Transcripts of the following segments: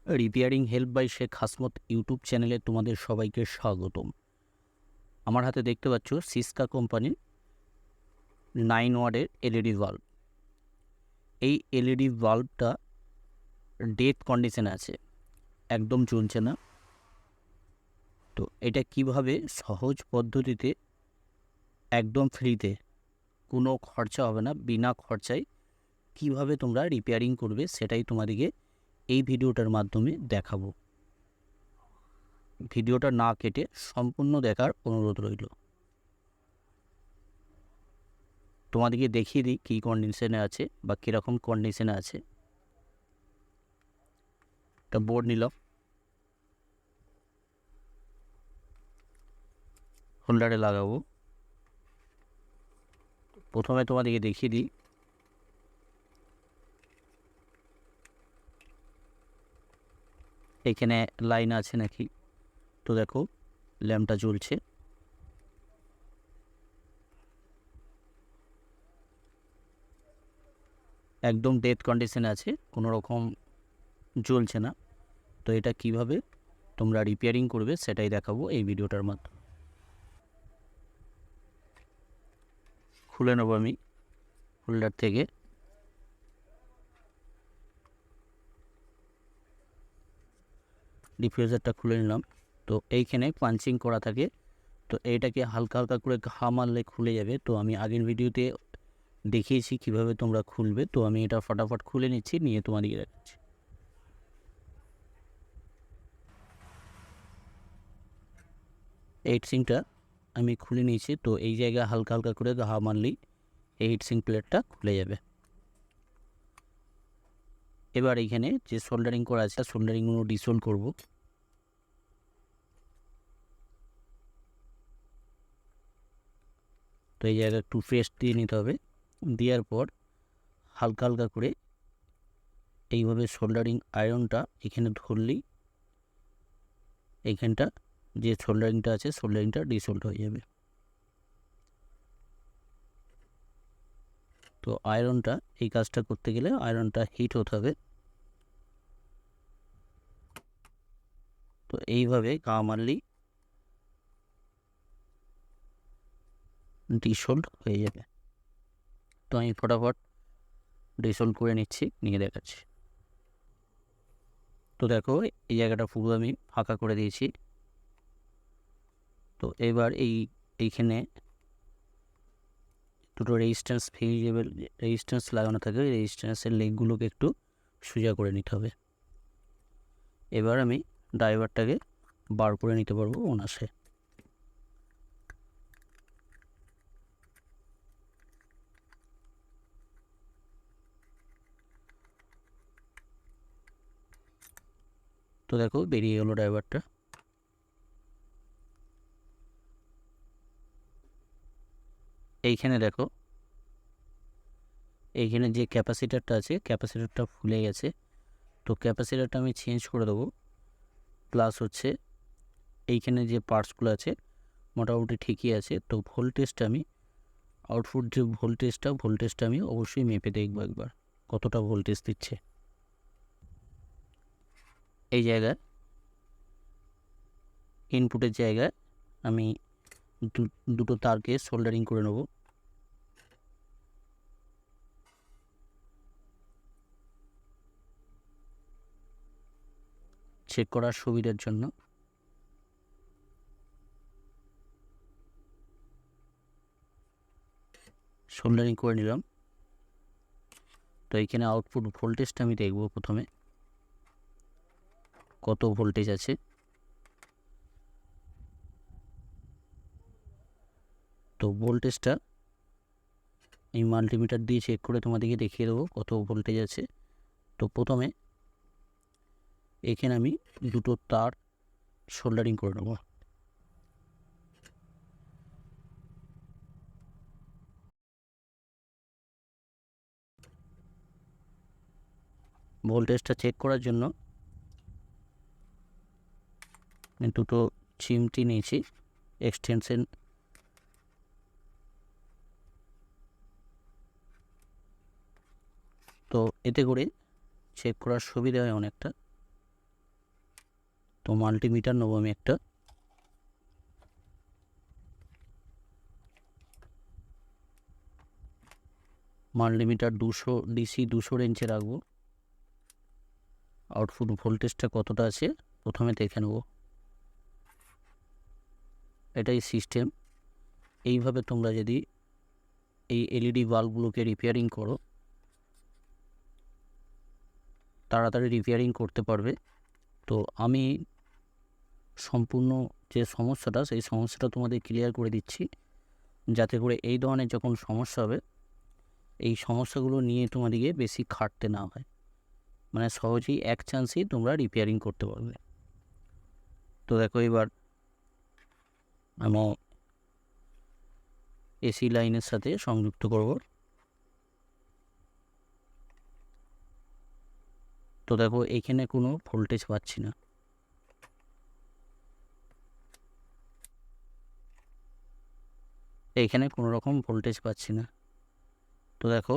Repairing help by Sheikh Hasmat YouTube চ্যানেলে তোমাদের সবাইকে স্বাগতম। আমার হাতে দেখতে পাচ্ছ সিসকা কোম্পানির 9 ওয়াটের এলইডি বাল্ব। এই এলইডি বাল্বটা ডেথ কন্ডিশনে আছে, একদম চলছে না। তো এটা কিভাবে সহজ পদ্ধতিতে একদম ফ্রিতে, কোনো খরচা হবে না, বিনা খরচায় কিভাবে তোমরা রিপেয়ারিং করবে সেটাই তোমাদেরকে এই ভিডিওটার মাধ্যমে দেখাবো। ভিডিওটা না কেটে সম্পূর্ণ দেখার অনুরোধ রইল। তোমাদেরকে দেখিয়ে দিই কী কন্ডিশনে আছে বা কীরকম কন্ডিশনে আছে। একটা বোর্ড নিলাম, হোল্ডারে লাগাবো। প্রথমে তোমাদেরকে দেখিয়ে দিই এখানে লাইন আছে নাকি। তো দেখো ল্যাম্পটা জ্বলছে, একদম ডেথ কন্ডিশনে আছে, কোনো রকম জ্বলছে না। তো এটা কিভাবে তোমরা রিপেয়ারিং করবে সেটাই দেখাবো এই ভিডিওটার মাধ্যমে। খুলে নেবো আমি হোল্ডার থেকে। ডিফিউজারটা খুলে নিলাম। তো এইখানে পাঞ্চিং করা থাকে, তো এইটাকে হালকা হালকা করে ঘা মারলে খুলে যাবে। তো আমি আগের ভিডিওতে দেখিয়েছি কিভাবে তোমরা খুলবে, তো আমি এটা ফটাফট খুলে নিচ্ছি, নিয়ে তোমাদেরকে দেখাচ্ছি। এই হিটসিংটা আমি খুলে নিয়েছি। তো এই জায়গায় হালকা হালকা করে ঘা মারলেই এই হিটসিং প্লেটটা খুলে যাবে। এবার এইখানে যে সোল্ডারিং করা আছে সোল্ডারিংগুলো ডিসোল্ড করব। তো এই জায়গায় একটু পেস্ট দিয়ে নিতে হবে। দেওয়ার পর হালকা হালকা করে এইভাবে সোল্ডারিং আয়রনটা এখানে ধরলেই এইখানটা যে সোল্ডারিংটা আছে সোল্ডারিংটা ডিসোল্ড হয়ে যাবে। তো আয়রনটা এই কাজটা করতে গেলে আয়রনটা হিট হতে হবে। তো এইভাবে ঘা মারলেই ডিসোল্ড হয়ে যাবে। তো আমি ফটাফট ডিসোল্ড করে নিচ্ছি, নিয়ে দেখাচ্ছি। তো দেখো এই জায়গাটা পুরো আমি ফাঁকা করে দিয়েছি। তো এবার এইখানে দুটো রেজিস্ট্যান্স ভেরিয়েবল রেজিস্ট্যান্স লাগানো থাকে, রেজিস্ট্যান্সের লেগগুলোকে একটু সোজা করে নিতে হবে। এবার আমি ড্রাইভারটাকে বার করে নিতে পারবো অনায়াসে। তো দেখো বেরিয়ে গেল ড্রাইভারটা। এইখানে দেখো এইখানে যে ক্যাপাসিটারটা আছে ক্যাপাসিটারটা ফুলে গেছে। তো ক্যাপাসিটারটা আমি চেঞ্জ করে দেবো। প্লাস হচ্ছে এইখানে যে পার্টসগুলো আছে মোটামুটি ঠিকই আছে। তো ভোল্টেজটা আমি আউটপুট যে ভোল্টেজটা আমি অবশ্যই মেপে দেখবো একবার কতটা ভোল্টেজ দিচ্ছে। এই জায়গায় ইনপুটের জায়গায় আমি দুটো তারকে সোল্ডারিং করে নেব। চেক করার সুবিধার জন্য সোল্ডারিং করে নিলাম। তো এইখানে আউটপুট ভোল্টেজটা আমি দেখব প্রথমে কত ভোল্টেজ আছে। তো ভোল্টেজটা এই মাল্টিমিটার দিয়ে চেক করে তোমাদেরকে দেখিয়ে দেবো কত ভোল্টেজ আছে। তো প্রথমে এখানে আমি দুটো তার সোল্ডারিং করে নেব। ভোল্টেজটা চেক করার জন্য দুটো চিমটি নিয়েছি এক্সটেনশন। তো এতে করে চেক করার সুবিধা হয় অনেকটা। তো মাল্টিমিটার নেবো আমি একটা। মাল্টিমিটার 200 ডিসি 200 রেঞ্জে রাখবো। আউটপুট ভোল্টেজটা কতটা আছে প্রথমে দেখে নেব। এটাই সিস্টেম। এইভাবে তোমরা যদি এই এলইডি বাল্বগুলোকে রিপেয়ারিং করো, তাড়াতাড়ি রিপেয়ারিং করতে পারবে। তো আমি সম্পূর্ণ যে সমস্যাটা, সেই সমস্যাটা তোমাদের ক্লিয়ার করে দিচ্ছি, যাতে করে এই ধরনের যখন সমস্যা হবে, এই সমস্যাগুলো নিয়ে তোমাদেরকে বেশি খাটতে না হয়, মানে সহজেই এক চান্সেই তোমরা রিপেয়ারিং করতে পারবে। তো দেখো, এবার আমি এসি লাইনের সাথে সংযুক্ত করব। তো দেখো, এইখানে কোনো ভোল্টেজ পাচ্ছি না। এইখানে কোনো রকম ভোল্টেজ পাচ্ছি না। তো দেখো,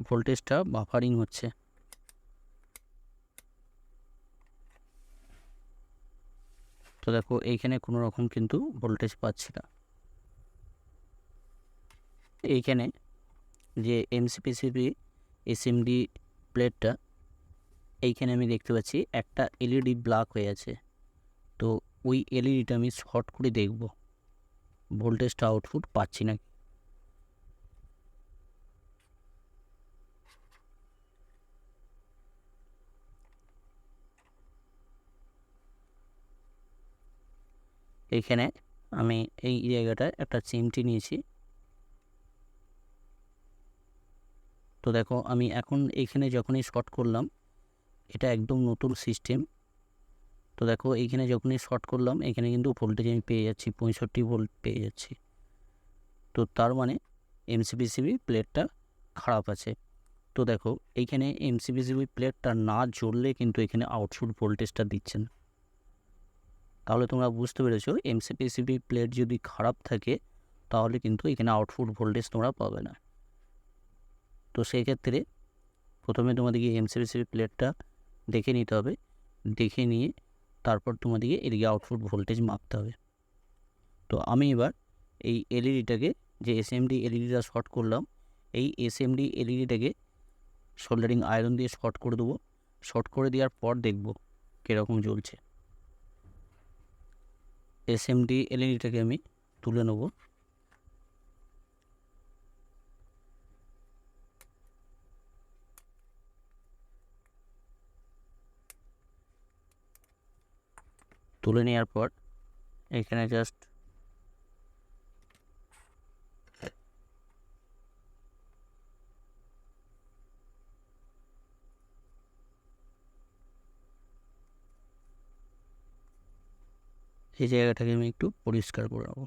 ভোল্টেজটা বাফারিং হচ্ছে। তো দেখো, এইখানে কোনো রকম কিন্তু ভোল্টেজ পাচ্ছি না। এইখানে যে এমসিপিসিবি এসএমডি প্লেটটা, এইখানে আমি দেখতে পাচ্ছি একটা এলইডি ব্ল্যাক হয়ে আছে। তো ওই এলইডিটা আমি শর্ট করে দেখব ভোল্টেজটা আউটপুট পাচ্ছি না। এইখানে আমি এই জায়গাটায় একটা চিমটি নিয়েছি। তো দেখো, আমি এখন এইখানে যখনই শর্ট করলাম, এটা একদম নতুন সিস্টেম। তো দেখো, এইখানে যখনই শর্ট করলাম, এখানে কিন্তু ভোল্টেজ আমি পেয়ে যাচ্ছি 65 ভোল্ট পেয়ে যাচ্ছি। তো তার মানে এমসিপিসিবি প্লেটটা খারাপ আছে। তো দেখো, এইখানে এমসিপিসিবি প্লেটটা না জ্বললে কিন্তু এখানে আউটপুট ভোল্টেজটা দিচ্ছে না। তাহলে তোমরা বুঝতে পেরেছো, এমসিপিসিবি প্লেট যদি খারাপ থাকে তাহলে কিন্তু এখানে আউটপুট ভোল্টেজ তোমরা পাবে না। তো সেই ক্ষেত্রে প্রথমে তোমাদেরকে এমসিপিসিবি প্লেটটা দেখে নিতে হবে। দেখে নিয়ে তারপর তোমাদেরকে এদিকে আউটপুট ভোল্টেজ মাপতে হবে। তো আমি এবার এই এলইডিটাকে, যে এসএমডি এলইডিটা শর্ট করলাম, এই এসএমডি এলইডিটাকে সোল্ডারিং আয়রন দিয়ে শর্ট করে দেবো। শর্ট করে দেওয়ার পর দেখব কীরকম জ্বলছে। এসএমডি এলইডিটাকে আমি তুলে নেব। তুলে নেওয়ার পর এখানে জাস্ট এই জায়গাটাকে আমি একটু পরিষ্কার করে নেব।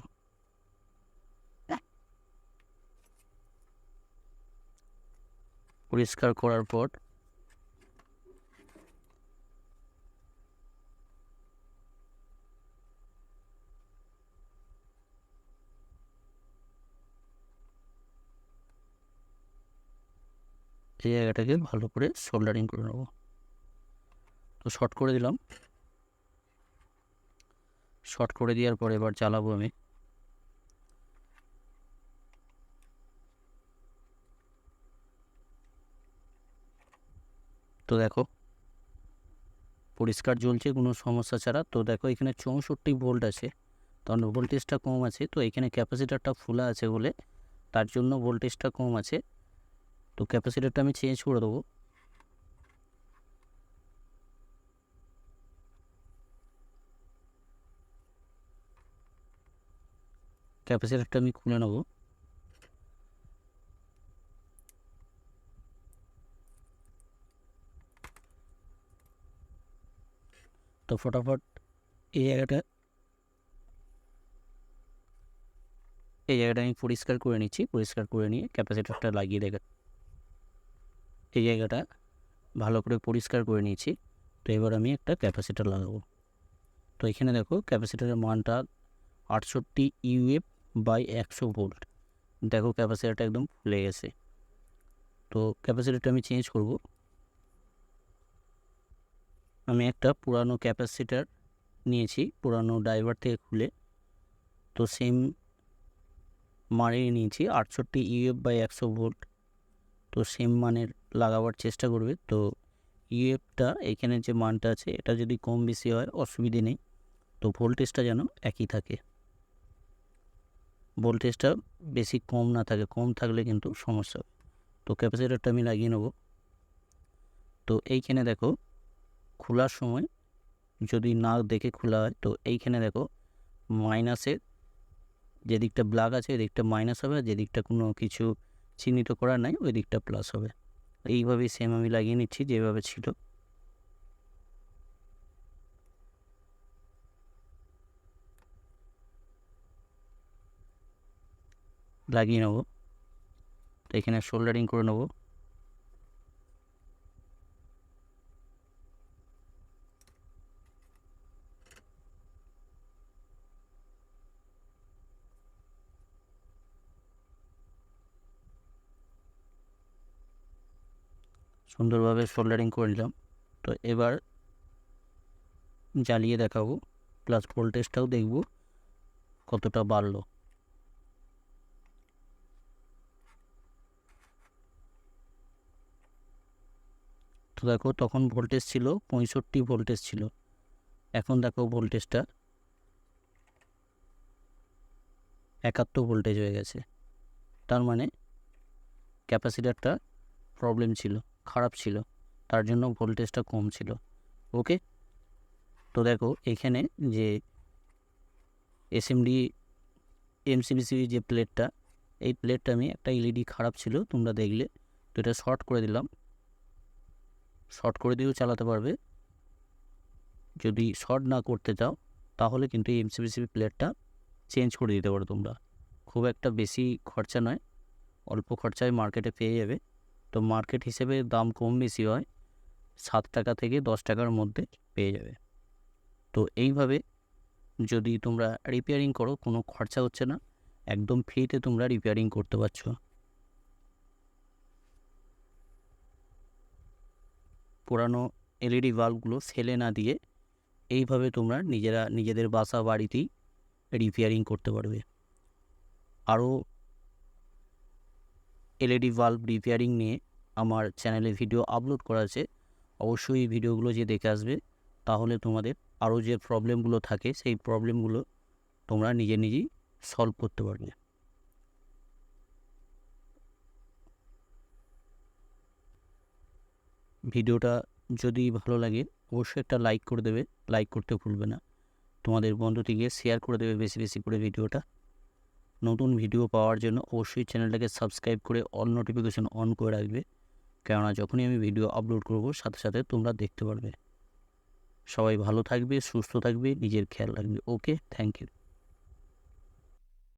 পরিষ্কার করার পর এই জায়গাটাকে ভালো করে সোল্ডারিং করে নেব। তো শর্ট করে দিলাম। শর্ট করে দেওয়ার পর এবার জ্বালাবো আমি। তো দেখো, পরিষ্কার জ্বলছে কোনো সমস্যা ছাড়া। তো দেখো, এখানে 64 ভোল্ট আছে, তখন ভোল্টেজটা কম আছে। তো এখানে ক্যাপাসিটারটা ফুলা আছে বলে তার জন্য ভোল্টেজটা কম আছে। তো ক্যাপাসিটারটা আমি চেঞ্জ করে দেবো। ক্যাপাসিটারটা আমি খুলে নেব। তো ফটাফট এই জায়গাটা আমি পরিষ্কার করে নিচ্ছি। পরিষ্কার করে নিয়ে ক্যাপাসিটারটা লাগিয়ে দেখে এই জায়গাটা ভালো করে পরিষ্কার করে নিয়েছি। তো এবার আমি একটা ক্যাপাসিটার লাগাবো। তো এখানে দেখো, ক্যাপাসিটারের মানটা 68 ইউএফ বাই 100 ভোল্ট। দেখো, ক্যাপাসিটারটা একদম ফুলে গেছে। তো ক্যাপাসিটরটা আমি চেঞ্জ করব। আমি একটা পুরানো ক্যাপাসিটর নিয়েছি পুরানো ড্রাইভার থেকে খুলে, তো সেম মানের নিয়েছি 68 UF/100 ভোল্ট। তো সেম মানের লাগাবার চেষ্টা করবে। তো ইউএফটা এখানে যে মানটা আছে এটা যদি কম বেশি হয় অসুবিধে নেই, তো ভোল্টেজটা যেন একই থাকে, ভোল্টেজটা বেশি কম না থাকে, কম থাকলে কিন্তু সমস্যা হবে। তো ক্যাপাসিটরটা আমি লাগিয়ে নেব। তো এইখানে দেখো খোলার সময় যদি না দেখে খোলা হয়, তো এইখানে দেখো মাইনাসের যে দিকটা ব্ল্যাক আছে ওই দিকটা মাইনাস হবে, আর যে দিকটা কোনো কিছু চিহ্নিত করা নাই ওই দিকটা প্লাস হবে। এইভাবেই সেম আমি লাগিয়ে নিচ্ছি যেভাবে ছিল। লাগিয়ে নেব। তো এখানে সোল্ডারিং করে নেব। সুন্দরভাবে সোল্ডারিং করে নিলাম। তো এবার জ্বালিয়ে দেখাবো, প্লাস ভোল্টেজটাও দেখব কতটা বাড়লো। তো দেখো তখন ভোল্টেজ ছিল 65 ভোল্টেজ ছিল, এখন দেখো ভোল্টেজটা 71 ভোল্টেজ হয়ে গেছে। তার মানে ক্যাপাসিটারটা প্রবলেম ছিল, খারাপ ছিল, তার জন্য ভোল্টেজটা কম ছিল। ওকে, তো দেখো এখানে যে এসএমডি এমসিবিসি যে প্লেটটা, এই প্লেটটা আমি একটা এলইডি খারাপ ছিল তোমরা দেখলে, তো এটা শর্ট করে দিলাম। শর্ট করে দিয়েও চালাতে পারবে। যদি শর্ট না করতে চাও তাহলে কিন্তু এই এমসিবিসি প্লেটটা চেঞ্জ করে দিতে পারো তোমরা। খুব একটা বেশি খরচা নয়, অল্প খরচায় মার্কেটে পেয়ে যাবে। তো মার্কেট হিসেবে দাম কম বেশি হয়, 7 টাকা থেকে 10 টাকার মধ্যে পেয়ে যাবে। তো এইভাবে যদি তোমরা রিপেয়ারিং করো কোনো খরচা হচ্ছে না, একদম ফ্রিতে তোমরা রিপেয়ারিং করতে পারছো। পুরানো এলইডি বাল্বগুলো ফেলে না দিয়ে এইভাবে তোমরা নিজেদের বাসা বাড়িতেই রিপেয়ারিং করতে পারবে। আরও এলইডি বাল্ব রিপেয়ারিং নিয়ে আমার চ্যানেলে ভিডিও আপলোড করা আছে, অবশ্যই এই ভিডিওগুলো যে দেখে আসবে, তাহলে তোমাদের আরও যে প্রবলেমগুলো থাকে সেই প্রবলেমগুলো তোমরা নিজেই সলভ করতে পারবে। ভিডিওটা যদি ভালো লাগে অবশ্যই একটা লাইক করে দেবে, লাইক করতে ভুলবে না। তোমাদের বন্ধুটিকে শেয়ার করে দেবে বেশি বেশি করে ভিডিওটা। নতুন ভিডিও পাওয়ার জন্য অবশ্যই চ্যানেলটাকে সাবস্ক্রাইব করে অল নোটিফিকেশন অন করে রাখবে, কেননা যখনই আমি ভিডিও আপলোড করব সাথে সাথে তোমরা দেখতে পারবে। সবাই ভালো থাকবে, সুস্থ থাকবে, নিজের খেয়াল রাখবে। ওকে, থ্যাংক ইউ।